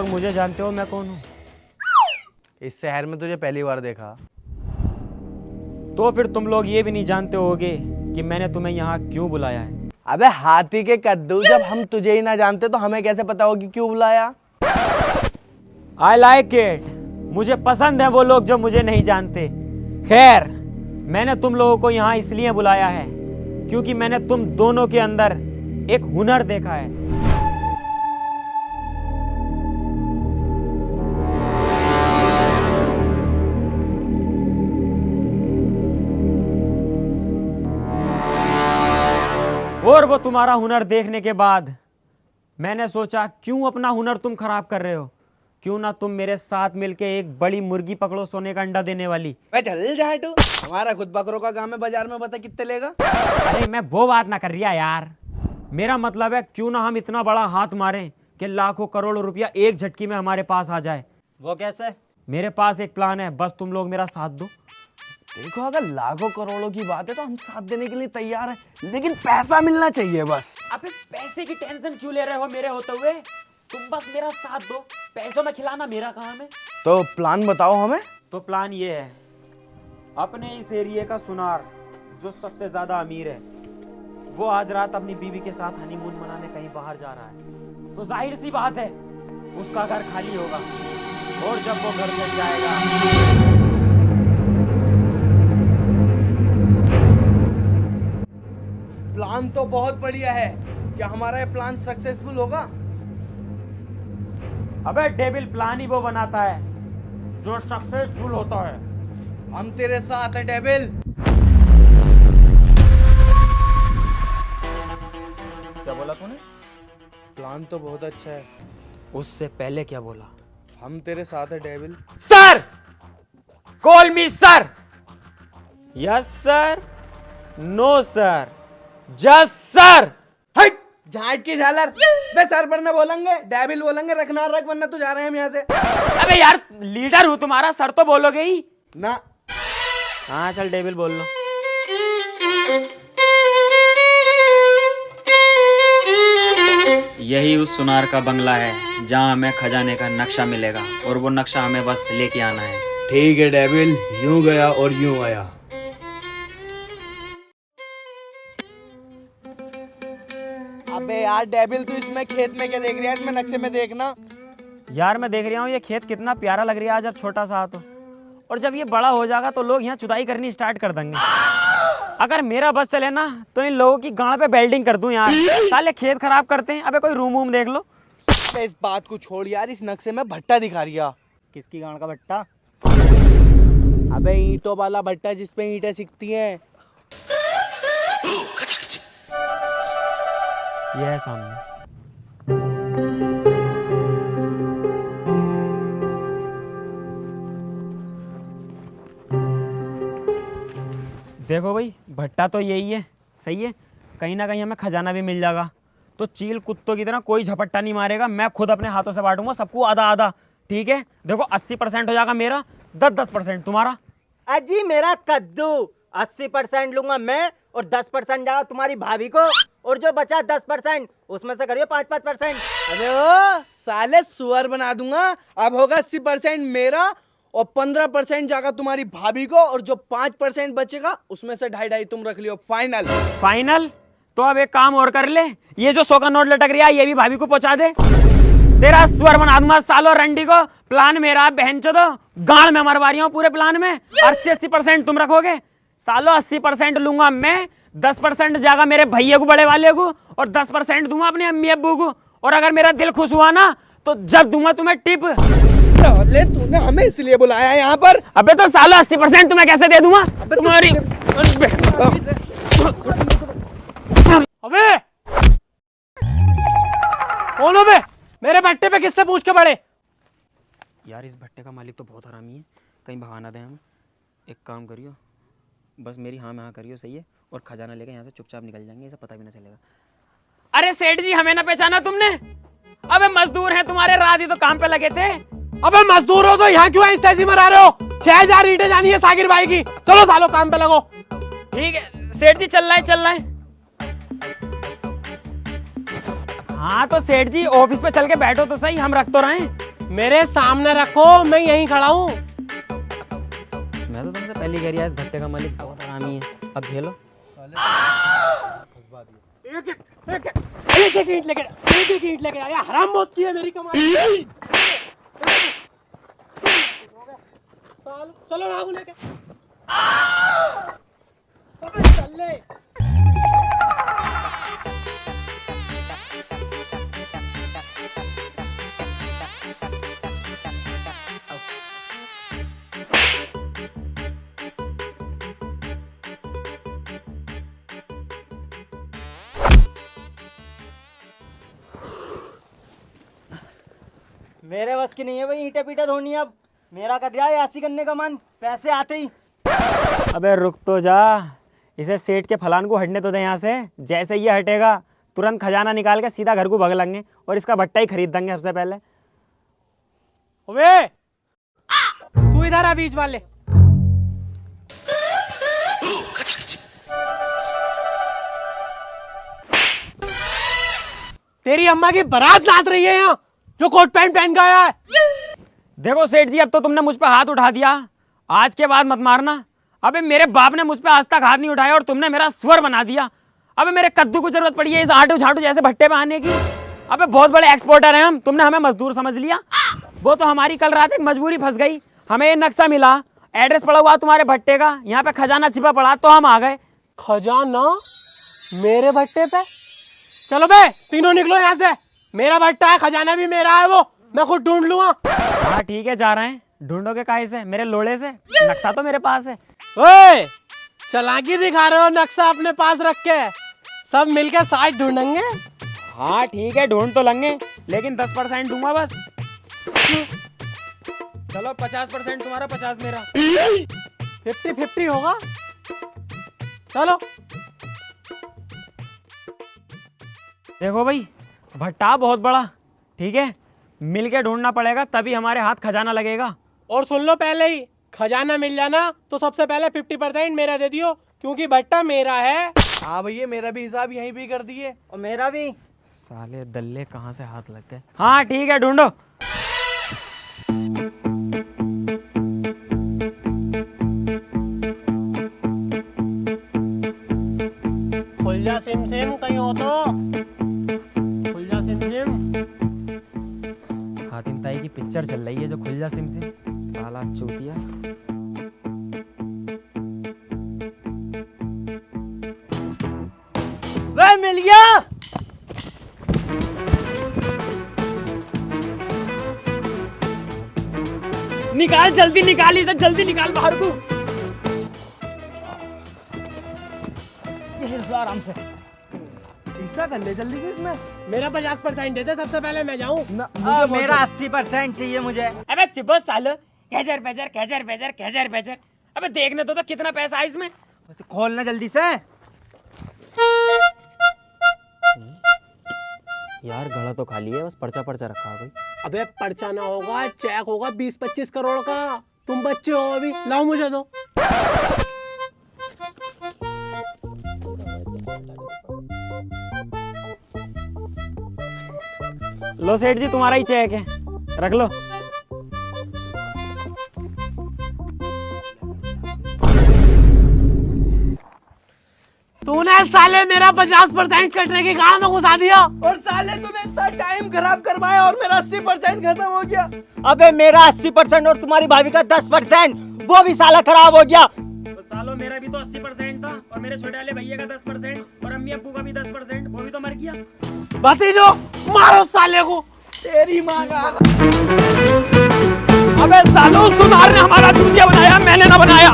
लोग मुझे जानते हो मैं कौन हूँ? इस शहर में तुझे पहली बार देखा। तो फिर तुम लोग ये भी नहीं जानते होगे कि मैंने तुम्हें यहाँ क्यों बुलाया है। अबे हाथी के कद्दू, जब हम तुझे ही ना जानते तो हमें कैसे पता होगी क्यों बुलाया? I like it. मुझे पसंद है वो लोग जो मुझे नहीं जानते। खैर, मैंने तुम लोगों को यहाँ इसलिए बुलाया है क्योंकि मैंने तुम दोनों के अंदर एक हुनर देखा है। और वो तुम्हारा हुनर देखने के बाद मैंने सोचा क्यों अपना हुनर तुम खराब कर रहे हो, क्यों ना तुम मेरे साथ मिलके एक बड़ी मुर्गी पकड़ो सोने का अंडा देने वाली। मैं चल जाए तू, हमारा खुद बकरों का काम है, बाजार में बता कितने लेगा? अरे मैं वो बात ना कर रिया यार, मेरा मतलब है क्यों ना हम इतना बड़ा हाथ मारें कि लाखों करोड़ों रुपया एक झटकी में हमारे पास आ जाए। वो कैसे? मेरे पास एक प्लान है, बस तुम लोग मेरा साथ दो। देखो, अगर लाखों करोड़ों की बात है तो हम साथ देने के लिए तैयार हैं, लेकिन पैसा मिलना चाहिए बस। अबे पैसे की टेंशन क्यों ले रहे हो मेरे होते हुए? तुम बस मेरा साथ दो, पैसों में खिलाना मेरा काम है। तो प्लान बताओ हमें। तो प्लान ये है, अपने इस एरिया का सुनार जो सबसे ज्यादा अमीर है वो आज रात अपनी बीवी के साथ हनीमून मनाने कहीं बाहर जा रहा है। तो जाहिर सी बात है उसका घर खाली होगा, और जब वो घर से जाएगा प्लान तो बहुत बढ़िया है, क्या हमारा ये प्लान सक्सेसफुल होगा? अबे डेविल प्लान ही वो बनाता है जो सक्सेसफुल होता है। हम तेरे साथ है डेविल। क्या बोला तूने? प्लान तो बहुत अच्छा है। उससे पहले क्या बोला? हम तेरे साथ है devil. Sir, call me sir. Yes sir, no sir, just sir. हट, झाट की झालर। बे सर पर ना बोलेंगे, डेविल बोलेंगे, रखना रख, वरना तो जा रहे हैं हम यहाँ से। अबे यार लीडर हूं तुम्हारा, सर तो बोलोगे ही ना। हाँ चल डेविल बोल लो। यही उस सुनार का बंगला है जहाँ हमें खजाने का नक्शा मिलेगा, और वो नक्शा हमें बस लेके आना है। ठीक है डेविल, यूं गया और यूं आया। अबे यार डेविल, तू इसमें खेत में क्या देख रहा है? इसमें नक्शे में देखना। यार मैं देख रहा हूँ ये खेत कितना प्यारा लग रहा है जब छोटा सा तो, और जब ये बड़ा हो जाएगा तो लोग यहाँ जुताई करनी स्टार्ट कर देंगे। अगर मेरा बस चले ना तो इन लोगों की गांड पे बेल्डिंग कर दूं यार। साले खेत खराब करते हैं। अबे कोई रूम वूम देख लो। अबे इस बात को छोड़ यार, इस नक्शे में भट्टा दिखा रिया। किसकी गांड का भट्टा? अबे ईंटों वाला भट्टा जिसपे ईंटें सिकती हैं। ये है सामने। देखो भाई, भट्टा तो यही है, सही है। कहीं ना कहीं हमें खजाना भी मिल जाएगा। तो चील कुत्तों की तरह कोई झपट्टा नहीं मारेगा, मैं खुद अपने हाथों से बांटूंगा सबको आधा आधा। ठीक है, देखो 80% हो जाएगा मेरा, 10% तुम्हारा। अजी मेरा कद्दू 80% लूंगा मैं, और 10% जाएगा तुम्हारी भाभी को, और जो बचा 10% उसमें से करियो 5-5%। अबे ओ साले, सुअर बना दूंगा। अब होगा 80% मेरा, और 15% जाएगा तुम्हारी भाभी को, और जो 5% बचेगा उसमें से 2.5 तुम रख लियो। फाइनल? फाइनल? तो अब एक काम और कर ले, ये जो 100 का नोट लटक रहा है ये भी भाभी को पहुंचा दे। तेरा स्वर बना दूंगा सालो रंडी को। प्लान मेरा बहनचोदो, गाड़ में मरवा रही हूं पूरे प्लान में। 80% तुम रखोगे सालो, 80% लूंगा मैं, 10% जाएगा मेरे भैया को, बड़े वाले को, और 10% दूंगा अपने अम्मी अब्बू को। और अगर मेरा दिल खुश हुआ ना तो जब दूंगा तुम्हें टिप। साले तूने हमें इसलिए बुलाया है यहाँ पर? अबे तो सालो 80% तुम्हें कैसे दे दूंगा तुम्हारी। अबे कौन हो बे? मेरे भट्टे पे किससे पूछ के पड़े? यार इस भट्टे का मालिक तो बहुत हरामी है, कहीं बहाना दें हम। एक काम करियो, बस मेरी हाँ में हाँ करियो, सही है, और खजाना लेके यहाँ से चुपचाप निकल जाएंगे, ऐसा पता भी ना चलेगा। अरे सेठ जी, हमें ना पहचाना तुमने? अबे मजदूर हैं तुम्हारे, रात ही तो काम पे लगे थे। अबे मजदूर हो तो यहाँ क्यों ऐसी मरा रहे हो? 6000 ईंटें जानी है सागिर भाई की। चलो सालो काम पे लगो। ठीक है सेठ जी, चल रहा है। हाँ तो सेठ जी ऑफिस पे चल के बैठो तो सही, हम रख तो रहे हैं। मेरे सामने रखो, मैं यहीं खड़ा हूँ। मैं तो तुमसे पहले कह रहा इस भट्टे का मालिक बहुत हरामी है। अब झेलो। एक एक ईंट लेके आया, हराम मौत की है मेरी कमाई। चलो भागो लेके। चल ले। मेरे बस की नहीं है भाई ईंटे पीटे धोनी। अब मेरा कर रहा है ऐसी करने का मन, पैसे आते ही। अबे रुक तो जा, इसे सेठ के फलान को हटने तो दे यहाँ से। जैसे ये हटेगा तुरंत खजाना निकाल के सीधा घर को भग लेंगे और इसका भट्टा ही खरीद देंगे सबसे पहले। ओए तू इधर आ बीच वाले। तेरी अम्मा की बारात नाच रही है यहाँ, जो कोट पैंट पहन के आया है। देखो सेठ जी, अब तो तुमने मुझ पे हाथ उठा दिया, आज के बाद मत मारना। अबे मेरे बाप ने मुझ पे आज तक हाथ नहीं उठाया और तुमने मेरा स्वर बना दिया। अबे मेरे कद्दू को जरूरत पड़ी है इस आटू झाटू जैसे भट्टे पे आने की। अबे बहुत बड़े एक्सपोर्टर हैं हम, तुमने हमें मजदूर समझ लिया। वो तो हमारी कल रात एक मजबूरी फंस गई। हमें ये नक्शा मिला, एड्रेस पड़ा हुआ तुम्हारे भट्टे का, यहाँ पे खजाना छिपा पड़ा, तो हम आ गए। खजाना मेरे भट्टे पे? चलो बे तीनों निकलो यहाँ से। मेरा भट्टा है, खजाना भी मेरा है, वो मैं खुद ढूंढ लूंगा। हाँ ठीक है, जा रहे हैं। ढूंढोगे काहे से? मेरे लोड़े से? नक्शा तो मेरे पास है। ओए चालाकी दिखा रहे हो नक्शा अपने पास रख के? सब मिलके साथ ढूंढेंगे। हाँ ठीक है, ढूंढ तो लेंगे, लेकिन 10% दूंगा बस। चलो 50% तुम्हारा, 50 मेरा। 50-50 होगा। चलो देखो भाई, भट्टा बहुत बड़ा, ठीक है, मिलके ढूंढना पड़ेगा, तभी हमारे हाथ खजाना लगेगा। और सुन लो पहले ही, खजाना मिल जाना तो सबसे पहले 50% मेरा दे दियो, क्योंकि भट्टा मेरा है। हाँ भैया, मेरा भी हिसाब यहीं पे कर दिए। और मेरा भी। साले दल्ले कहाँ से हाथ लग गए। हाँ ठीक है, ढूंढो। खुल जा सिम सिम, कहीं हो तो खुल जा सिम सिम। हातिम ताई की पिक्चर चल रही है जो खुल जा सिम सिम, साला चूतिया। वे मिल गया। निकाल जल्दी, निकाल इसे, जल्दी निकाल बाहर को। आराम से ऐसा कर ले जल्दी से इसमें। मेरा 50% दे दे, सबसे पहले मैं जाऊं। मेरा 80% चाहिए मुझे। अबे चिपो सालो, कैजर बेजर कैजर बेजर कैजर बेजर। अबे देखने तो कितना पैसा है इसमें। तो खोलना जल्दी से। यार गला तो खाली है, बस पर्चा पर्चा रखा है कोई। अबे पर्चा ना होगा, चेक होगा 20-25 करोड़ का। तुम बच्चे हो अभी, लाओ मुझे दो। लो सेठ जी, तुम्हारा ही चेक है, रख लो। तूने साले मेरा 50% कटने की गाड़ में घुसा दिया। और साले तूने इतना टाइम खराब करवाया और मेरा 80% खत्म हो गया। अबे मेरा 80% और तुम्हारी भाभी का 10%, वो भी साला खराब हो गया। तो सालो मेरा भी तो 80% था, और मेरे छोटे वाले भैया का 10%, और अम्मी अब्बू का भी 10%, वो भी तो मर गया। भतीजो मारो साले को। तेरी माँ का। अबे सालो, सुधार ने हमारा चूतिया बनाया, मैंने ना बनाया।